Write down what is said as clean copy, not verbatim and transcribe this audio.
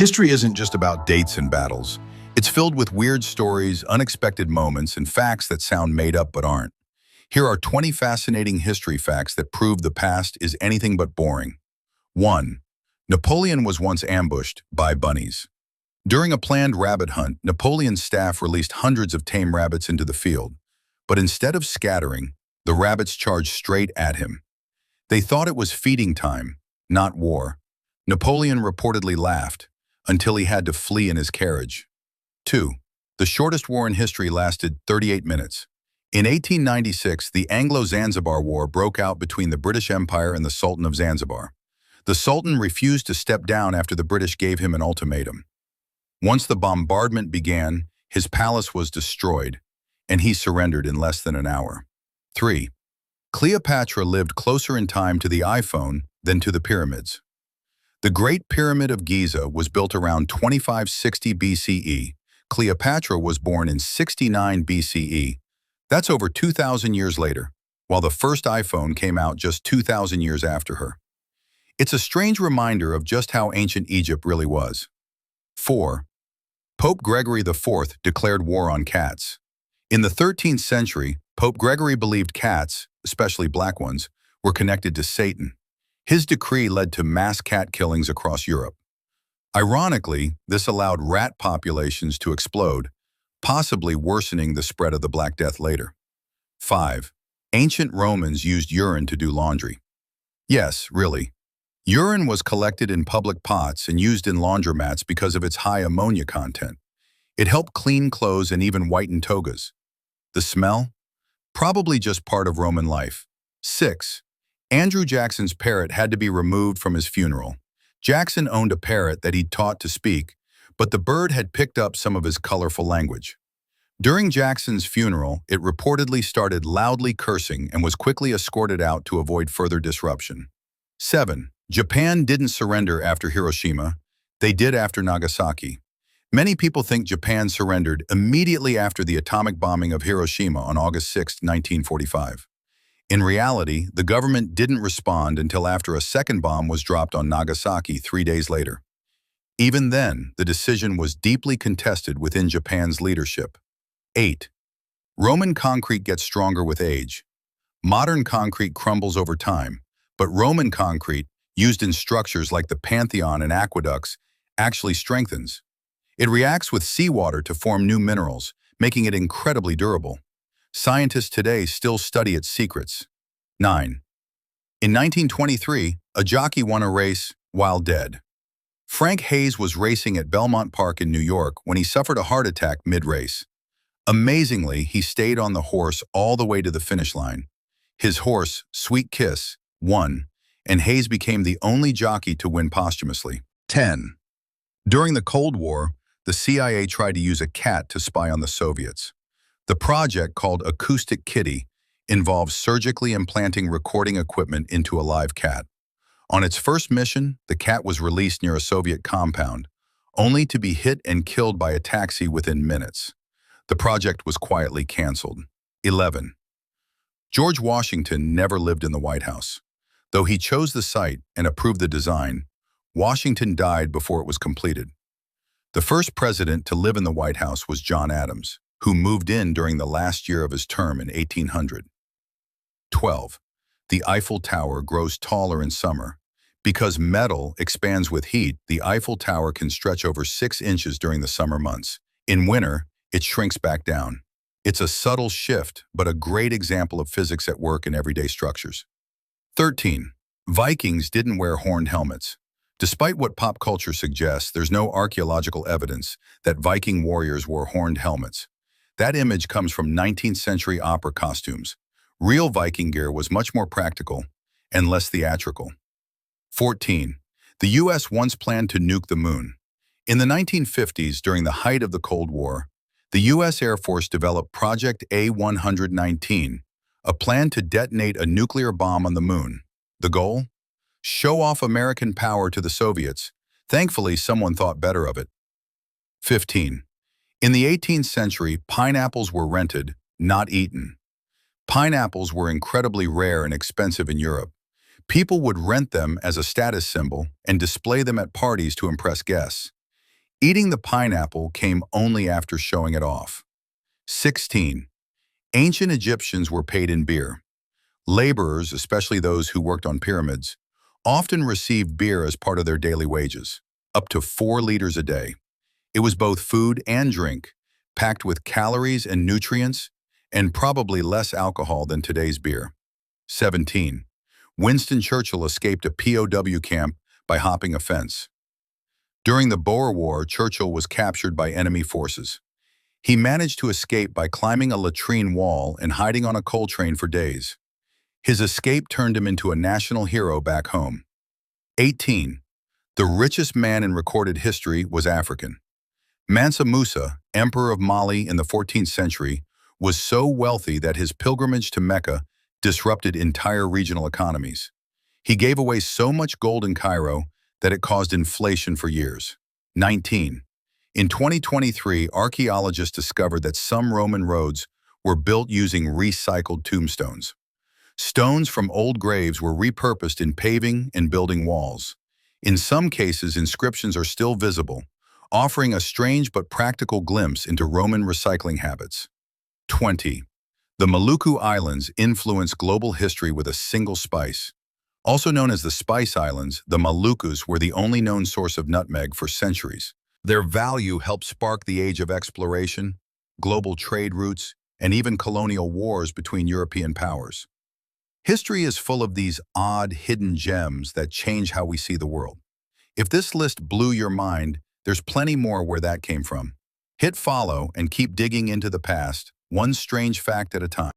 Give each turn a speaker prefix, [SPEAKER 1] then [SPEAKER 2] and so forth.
[SPEAKER 1] History isn't just about dates and battles. It's filled with weird stories, unexpected moments, and facts that sound made up but aren't. Here are 20 fascinating history facts that prove the past is anything but boring. 1. Napoleon was once ambushed by bunnies. During a planned rabbit hunt, Napoleon's staff released hundreds of tame rabbits into the field. But instead of scattering, the rabbits charged straight at him. They thought it was feeding time, not war. Napoleon reportedly laughed until he had to flee in his carriage. 2. The shortest war in history lasted 38 minutes. In 1896, the Anglo-Zanzibar War broke out between the British Empire and the Sultan of Zanzibar. The Sultan refused to step down after the British gave him an ultimatum. Once the bombardment began, his palace was destroyed, and he surrendered in less than an hour. 3. Cleopatra lived closer in time to the iPhone than to the pyramids. The Great Pyramid of Giza was built around 2560 BCE. Cleopatra was born in 69 BCE. That's over 2,000 years later, while the first iPhone came out just 2,000 years after her. It's a strange reminder of just how ancient Egypt really was. 4. Pope Gregory IV declared war on cats. In the 13th century, Pope Gregory believed cats, especially black ones, were connected to Satan. His decree led to mass cat killings across Europe. Ironically, this allowed rat populations to explode, possibly worsening the spread of the Black Death later. 5. Ancient Romans used urine to do laundry. Yes, really. Urine was collected in public pots and used in laundromats because of its high ammonia content. It helped clean clothes and even whiten togas. The smell? Probably just part of Roman life. 6. Andrew Jackson's parrot had to be removed from his funeral. Jackson owned a parrot that he'd taught to speak, but the bird had picked up some of his colorful language. During Jackson's funeral, it reportedly started loudly cursing and was quickly escorted out to avoid further disruption. 7. Japan didn't surrender after Hiroshima. They did after Nagasaki. Many people think Japan surrendered immediately after the atomic bombing of Hiroshima on August 6, 1945. In reality, the government didn't respond until after a second bomb was dropped on Nagasaki 3 days later. Even then, the decision was deeply contested within Japan's leadership. 8. Roman concrete gets stronger with age. Modern concrete crumbles over time, but Roman concrete, used in structures like the Pantheon and aqueducts, actually strengthens. It reacts with seawater to form new minerals, making it incredibly durable. Scientists today still study its secrets. 9. In 1923, a jockey won a race while dead. Frank Hayes was racing at Belmont Park in New York when he suffered a heart attack mid-race. Amazingly, he stayed on the horse all the way to the finish line. His horse, Sweet Kiss, won, and Hayes became the only jockey to win posthumously. 10. During the Cold War, the CIA tried to use a cat to spy on the Soviets. The project, called Acoustic Kitty, involved surgically implanting recording equipment into a live cat. On its first mission, the cat was released near a Soviet compound, only to be hit and killed by a taxi within minutes. The project was quietly canceled. 11. George Washington never lived in the White House. Though he chose the site and approved the design, Washington died before it was completed. The first president to live in the White House was John Adams, who moved in during the last year of his term in 1800. 12. The Eiffel Tower grows taller in summer. Because metal expands with heat, the Eiffel Tower can stretch over 6 inches during the summer months. In winter, it shrinks back down. It's a subtle shift, but a great example of physics at work in everyday structures. 13. Vikings didn't wear horned helmets. Despite what pop culture suggests, there's no archaeological evidence that Viking warriors wore horned helmets. That image comes from 19th century opera costumes. Real Viking gear was much more practical and less theatrical. 14. The U.S. once planned to nuke the moon. In the 1950s, during the height of the Cold War, the U.S. Air Force developed Project A-119, a plan to detonate a nuclear bomb on the moon. The goal? Show off American power to the Soviets. Thankfully, someone thought better of it. 15. In the 18th century, pineapples were rented, not eaten. Pineapples were incredibly rare and expensive in Europe. People would rent them as a status symbol and display them at parties to impress guests. Eating the pineapple came only after showing it off. 16. Ancient Egyptians were paid in beer. Laborers, especially those who worked on pyramids, often received beer as part of their daily wages, up to 4 liters a day. It was both food and drink, packed with calories and nutrients, and probably less alcohol than today's beer. 17. Winston Churchill escaped a POW camp by hopping a fence. During the Boer War, Churchill was captured by enemy forces. He managed to escape by climbing a latrine wall and hiding on a coal train for days. His escape turned him into a national hero back home. 18. The richest man in recorded history was African. Mansa Musa, emperor of Mali in the 14th century, was so wealthy that his pilgrimage to Mecca disrupted entire regional economies. He gave away so much gold in Cairo that it caused inflation for years. 19. In 2023, archaeologists discovered that some Roman roads were built using recycled tombstones. Stones from old graves were repurposed in paving and building walls. In some cases, inscriptions are still visible, offering a strange but practical glimpse into Roman recycling habits. 20. The Maluku Islands influenced global history with a single spice. Also known as the Spice Islands, the Malukus were the only known source of nutmeg for centuries. Their value helped spark the age of exploration, global trade routes, and even colonial wars between European powers. History is full of these odd, hidden gems that change how we see the world. If this list blew your mind, there's plenty more where that came from. Hit follow and keep digging into the past, one strange fact at a time.